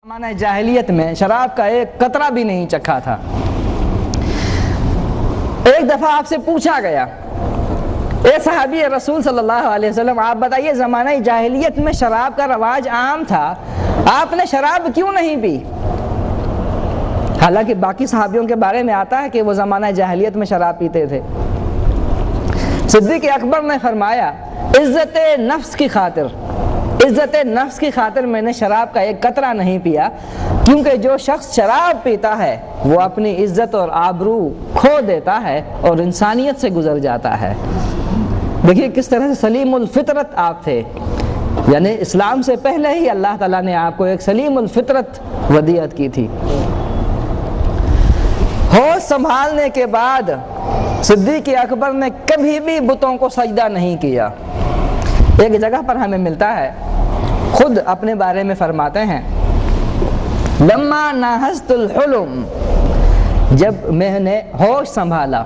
زمانہ جاہلیت میں شراب کا ایک قطرہ بھی نہیں چکھا تھا۔ ایک دفعہ آپ سے پوچھا گیا، اے صحابی رسول صلی اللہ علیہ وسلم، آپ بتائیے زمانہ جاہلیت میں شراب کا رواج عام تھا، آپ نے شراب کیوں نہیں پی؟ حالانکہ باقی صحابیوں کے بارے میں آتا ہے کہ وہ زمانہ جاہلیت میں شراب پیتے تھے۔ صدیق اکبر نے فرمایا، عزت نفس کی خاطر میں نے شراب کا ایک قطرہ نہیں پیا، کیونکہ جو شخص شراب پیتا ہے وہ اپنی عزت اور آبرو کھو دیتا ہے اور انسانیت سے گزر جاتا ہے۔ دیکھیے کس طرح سے سلیم الفطرت آپ تھے، یعنی اسلام سے پہلے ہی اللہ تعالیٰ نے آپ کو ایک سلیم الفطرت ودیعت کی تھی۔ ہوش سنبھالنے کے بعد صدیق اکبر نے کبھی بھی بتوں کو سجدہ نہیں کیا۔ ایک جگہ پر ہمیں ملتا ہے، خود اپنے بارے میں فرماتے ہیں، لما ناہزت الحلم، جب میں نے ہوش سنبھالا،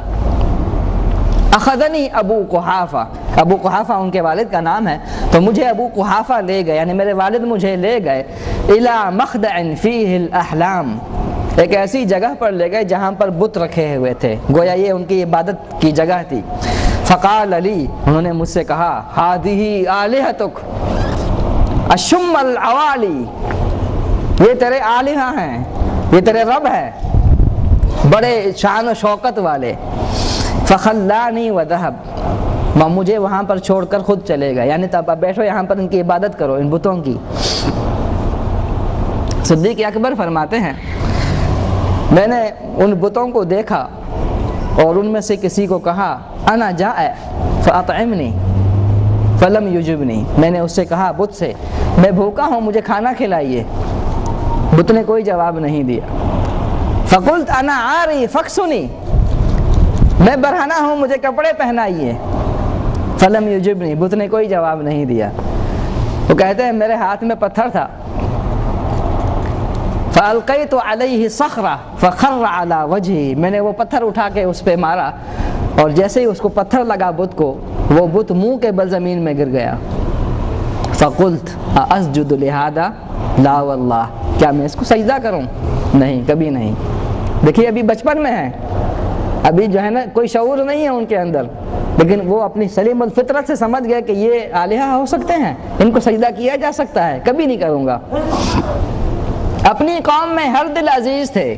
اخذنی ابو قحافہ ان کے والد کا نام ہے، تو مجھے ابو قحافہ لے گئے، یعنی میرے والد مجھے لے گئے، الی مخدع فیہ الاحلام، ایک ایسی جگہ پر لے گئے جہاں پر بت رکھے ہوئے تھے، گویا یہ ان کی عبادت کی جگہ تھی۔ فقال علی، انہوں نے مجھ سے کہا، ہادہ آلہتک اشم العوالی، یہ تیرے آلہہ ہیں، یہ تیرے رب ہیں بڑے شان و شوکت والے۔ فخلانی وذهب، مجھے وہاں پر چھوڑ کر خود چلے گئے، یعنی تب بیٹھو یہاں پر ان کی عبادت کرو، ان بتوں کی۔ صدیق اکبر فرماتے ہیں، میں نے ان بتوں کو دیکھا اور ان میں سے کسی کو کہا، انا جائع فاطعمنی فلم یجبنی، میں نے اس سے کہا بت سے، میں بھوکا ہوں مجھے کھانا کھلائیے، بت نے کوئی جواب نہیں دیا۔ فقلت انا عاری فاکسنی، میں برہنہ ہوں مجھے کپڑے پہنائیے، فلم یجبنی، بت نے کوئی جواب نہیں دیا۔ وہ کہتے ہیں میرے ہاتھ میں پتھر تھا، فالقیت علیہ صخرہ فخر علی وجہہ، میں نے وہ پتھر اٹھا کے اس پہ مارا اور جیسے ہی اس کو پتھر لگا بت کو، وہ بت منہ کے بل زمین میں گر گیا۔ فقلت اسجد لہذا لا واللہ، کیا میں اس کو سجدہ کروں؟ نہیں، کبھی نہیں۔ دیکھیے ابھی بچپن میں ہے، ابھی جو ہے نا کوئی شعور نہیں ہے ان کے اندر، لیکن وہ اپنی سلیم الفطرت سے سمجھ گئے کہ یہ آلہہ ہو سکتے ہیں، ان کو سجدہ کیا جا سکتا ہے، کبھی نہیں کروں گا۔ اپنی قوم میں ہر دل عزیز تھے،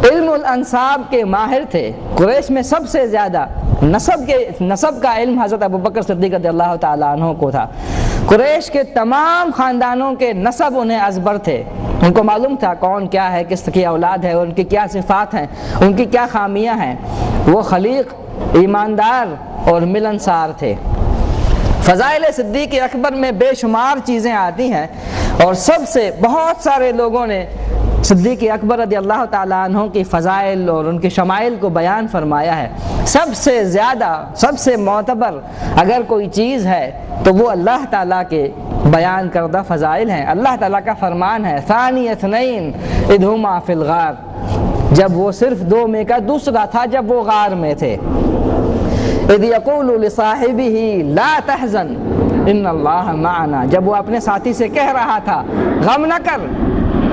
علم الانساب کے ماہر تھے، قریش میں سب سے زیادہ نسب کا علم حضرت ابوبکر صدیق رضی اللہ تعالیٰ عنہ کو تھا۔ قریش کے تمام خاندانوں کے نسب انہیں ازبر تھے، ان کو معلوم تھا کون کیا ہے، کس کی اولاد ہے، ان کی کیا صفات ہیں، ان کی کیا خامیاں ہیں۔ وہ خلیق، ایماندار اور ملنسار تھے۔ فضائل صدیق اکبر میں بے شمار چیزیں آتی ہیں اور سب سے بہت سارے لوگوں نے صدیق اکبر رضی اللہ تعالیٰ عنہ کی فضائل اور ان کے شمائل کو بیان فرمایا ہے۔ سب سے زیادہ، سب سے معتبر اگر کوئی چیز ہے تو وہ اللہ تعالیٰ کے بیان کردہ فضائل ہیں۔ اللہ تعالیٰ کا فرمان ہے، ثانی اثنین اذ ہما فی الغار، جب وہ صرف دو میں کا دوسرا تھا جب وہ غار میں تھے۔ اذ یقول لصاحبہ لا تحزن ان اللہ معنا، جب وہ اپنے ساتھی سے کہہ رہا تھا غم نہ کر،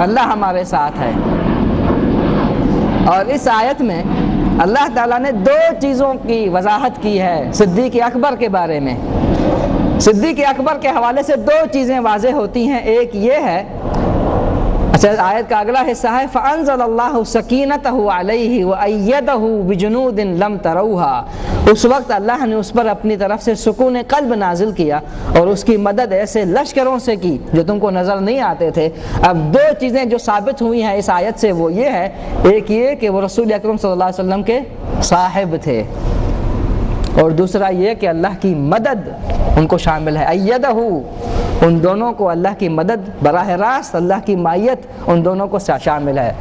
اللہ ہمارے ساتھ ہے۔ اور اس آیت میں اللہ تعالیٰ نے دو چیزوں کی وضاحت کی ہے صدیق اکبر کے بارے میں۔ صدیق اکبر کے حوالے سے دو چیزیں واضح ہوتی ہیں، ایک یہ ہے، اچھا آیت کا اگلا حصہ ہے، فَأَنزَلَ اللَّهُ سَكِينَتَهُ عَلَيْهِ وَأَيَّدَهُ بِجُنُودٍ لَمْ تَرَوْهَا، اس وقت اللہ نے اس پر اپنی طرف سے سکون قلب نازل کیا اور اس کی مدد ایسے لشکروں سے کی جو تم کو نظر نہیں آتے تھے۔ اب دو چیزیں جو ثابت ہوئی ہیں اس آیت سے وہ یہ ہے، ایک یہ کہ وہ رسول اکرم صلی اللہ علیہ وسلم کے صاحب تھے، اور دوسرا یہ کہ اللہ کی مدد ان کو شامل ہے، ایدہ، ان دونوں کو اللہ کی مدد براہ راست، اللہ کی مائیت ان دونوں کو شامل ہے۔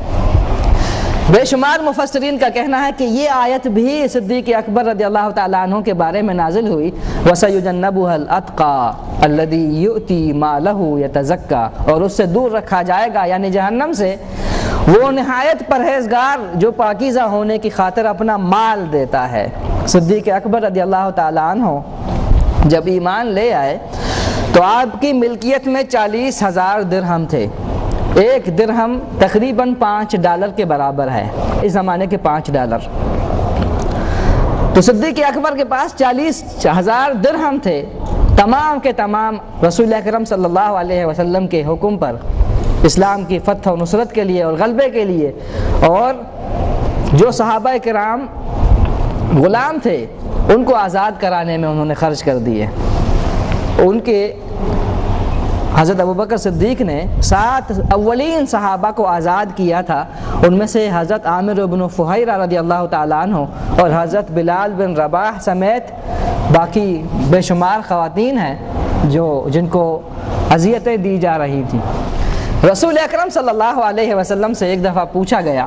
بے شمار مفسرین کا کہنا ہے کہ یہ آیت بھی صدیق اکبر رضی اللہ تعالیٰ عنہ کے بارے میں نازل ہوئی، وَسَيُجَنَّبُهَا الْأَتْقَى الَّذِي يُؤْتِي مَالَهُ يَتَزَكَّى، اور اس سے دور رکھا جائے گا، یعنی جہنم سے، وہ نہایت پرہیزگار جو پاکیزہ ہونے کی خاطر اپنا مال دیتا ہے۔ صدیق اکبر رضی اللہ تعالیٰ عنہ جب ایمان لے آئے تو آپ کی ملکیت میں 40,000 درہم تھے، ایک درہم تقریباً $5 کے برابر ہے، اس زمانے کے $5۔ تو صدیق اکبر کے پاس 40,000 درہم تھے، تمام کے تمام رسول اکرم صلی اللہ علیہ وسلم کے حکم پر اسلام کی فتح و نصرت کے لیے اور غلبے کے لیے، اور جو صحابہ کرام غلام تھے ان کو آزاد کرانے میں انہوں نے خرچ کر دیے۔ ان کے حضرت ابوبکر صدیق نے 7 اولین صحابہ کو آزاد کیا تھا، ان میں سے حضرت عامر بن فہیرہ رضی اللہ تعالیٰ عنہ اور حضرت بلال بن رباح سمیت باقی بے شمار خواتین ہیں جن کو اذیتیں دی جا رہی تھیں۔ رسول اکرم صلی اللہ علیہ وسلم سے ایک دفعہ پوچھا گیا،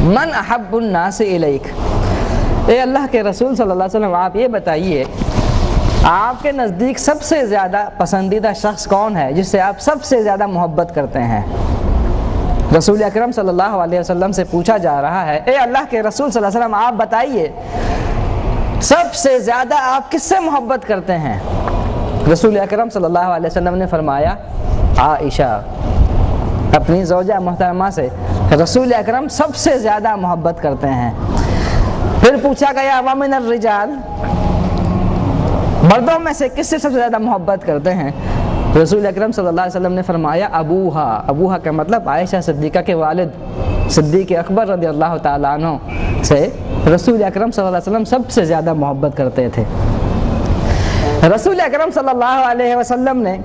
من احب الناس الیک، اے اللہ کے رسول صلی اللہ علیہ وسلم آپ یہ بتائیے آپ کے نزدیک سب سے زیادہ پسندیدہ شخص کون ہے جس سے آپ سب سے زیادہ محبت کرتے ہیں؟ رسول اکرم صلی اللہ علیہ وسلم سے پوچھا جا رہا ہے، اے اللہ کے رسول صلی اللہ علیہ وسلم آپ بتائیے سب سے زیادہ آپ کس سے محبت کرتے ہیں؟ رسول اکرم صلی اللہ علیہ وسلم نے فرمایا عائشہ، اپنی زوجہ محترمہ سے رسول اکرم سب سے زیادہ محبت کرتے ہیں۔ پھر پوچھا گیا ومن الرجال، مردوں میں سے کس سے سب سے زیادہ محبت کرتے ہیں؟ رسول اکرم صلی اللہ علیہ وسلم نے فرمایا ابوہا کا مطلب عائشہ صدیقہ کے والد صدیق اکبر رضی اللہ تعالیٰ عنہ سے رسول اکرم صلی اللہ علیہ وسلم سب سے زیادہ محبت کرتے تھے۔ رسول اکرم صلی اللہ علیہ وسلم نے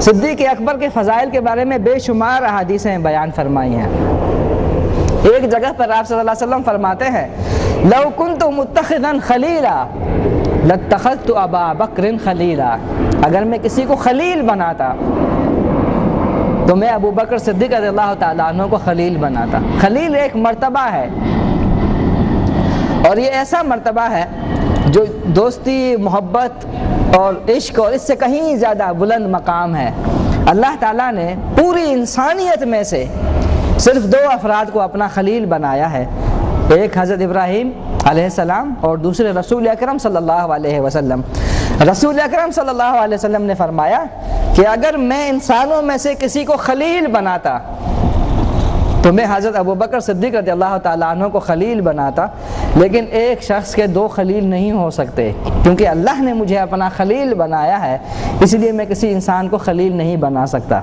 صدیق اکبر کے فضائل کے بارے میں بے شمار احادیثیں بیان فرمائی ہیں۔ ایک جگہ پر آپ صلی اللہ علیہ وسلم فرماتے ہیں لو کنت متخذا خلیلا لاتخذت ابا بکر خلیلا، اگر میں کسی کو خلیل بناتا تو میں ابو بکر صدیق رضی اللہ تعالیٰ عنہ کو خلیل بناتا۔ خلیل ایک مرتبہ ہے، اور یہ ایسا مرتبہ ہے جو دوستی، محبت اور عشق اور اس سے کہیں زیادہ بلند مقام ہے۔ اللہ تعالیٰ نے پوری انسانیت میں سے صرف 2 افراد کو اپنا خلیل بنایا ہے، ایک حضرت ابراہیم علیہ السلام اور دوسرے رسول اکرم صلی اللہ علیہ وسلم۔ رسول اکرم صلی اللہ علیہ وسلم نے فرمایا کہ اگر میں انسانوں میں سے کسی کو خلیل بناتا تو میں حضرت ابوبکر صدیق رضی اللہ تعالیٰ عنہ کو خلیل بناتا، لیکن ایک شخص کے 2 خلیل نہیں ہو سکتے، کیونکہ اللہ نے مجھے اپنا خلیل بنایا ہے، اس لیے میں کسی انسان کو خلیل نہیں بنا سکتا۔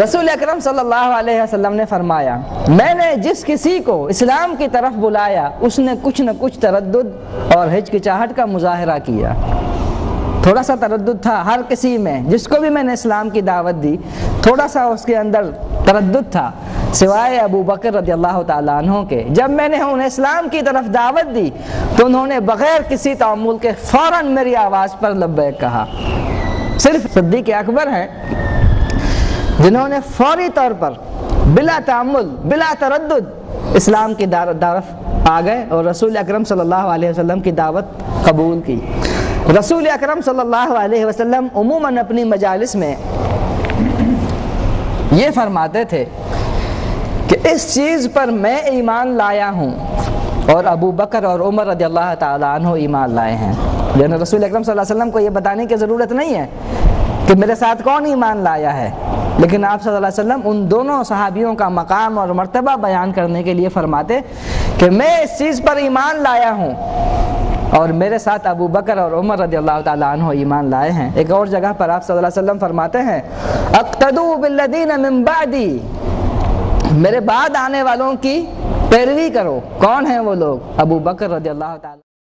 رسول اکرم صلی اللہ علیہ وسلم نے فرمایا میں نے جس کسی کو اسلام کی طرف بلایا اس نے کچھ نہ کچھ تردد اور ہچکچاہٹ کا مظاہرہ کیا۔ تھوڑا سا تردد تھا ہر کسی میں، جس کو بھی میں نے اسلام کی دعوت دی تھوڑا سا اس کے اندر تردد تھا، سوائے ابو بکر رضی اللہ تعالیٰ عنہ کے۔ جب میں نے انہیں اسلام کی طرف دعوت دی تو انہوں نے بغیر کسی تعامل کے فوراً میری آواز پر لبیک کہا۔ صرف صدیق اکبر ہیں جنہوں نے فوری طور پر بلا تعامل، بلا تردد اسلام کی طرف آ گئے اور رسول اکرم صلی اللہ علیہ وسلم کی دعوت قبول کی۔ رسول اکرم صلی اللہ علیہ وسلم عموماً اپنی مجالس میں یہ فرماتے تھے کہ اس چیز پر میں ایمان لایا ہوں اور ابو بکر اور عمر رضی اللہ تعالیٰ عنہ ایمان لائے ہیں۔ یعنی رسول اکرم صلی اللہ علیہ وسلم کو یہ بتانے کی ضرورت نہیں ہے کہ میرے ساتھ کون ایمان لایا ہے، لیکن آپ صلی اللہ علیہ وسلم ان دونوں صحابیوں کا مقام اور مرتبہ بیان کرنے کے لیے فرماتے کہ میں اس چیز پر ایمان لایا ہوں اور میرے ساتھ ابو بکر اور عمر رضی اللہ تعالیٰ عنہ ایمان لائے ہیں۔ ایک اور جگہ پر آپ صلی اللہ علیہ وسلم فرماتے ہیں اقتدوا بالذین من بعدی، میرے بعد آنے والوں کی پیروی کرو۔ کون ہیں وہ لوگ؟ ابو بکر رضی اللہ تعالیٰ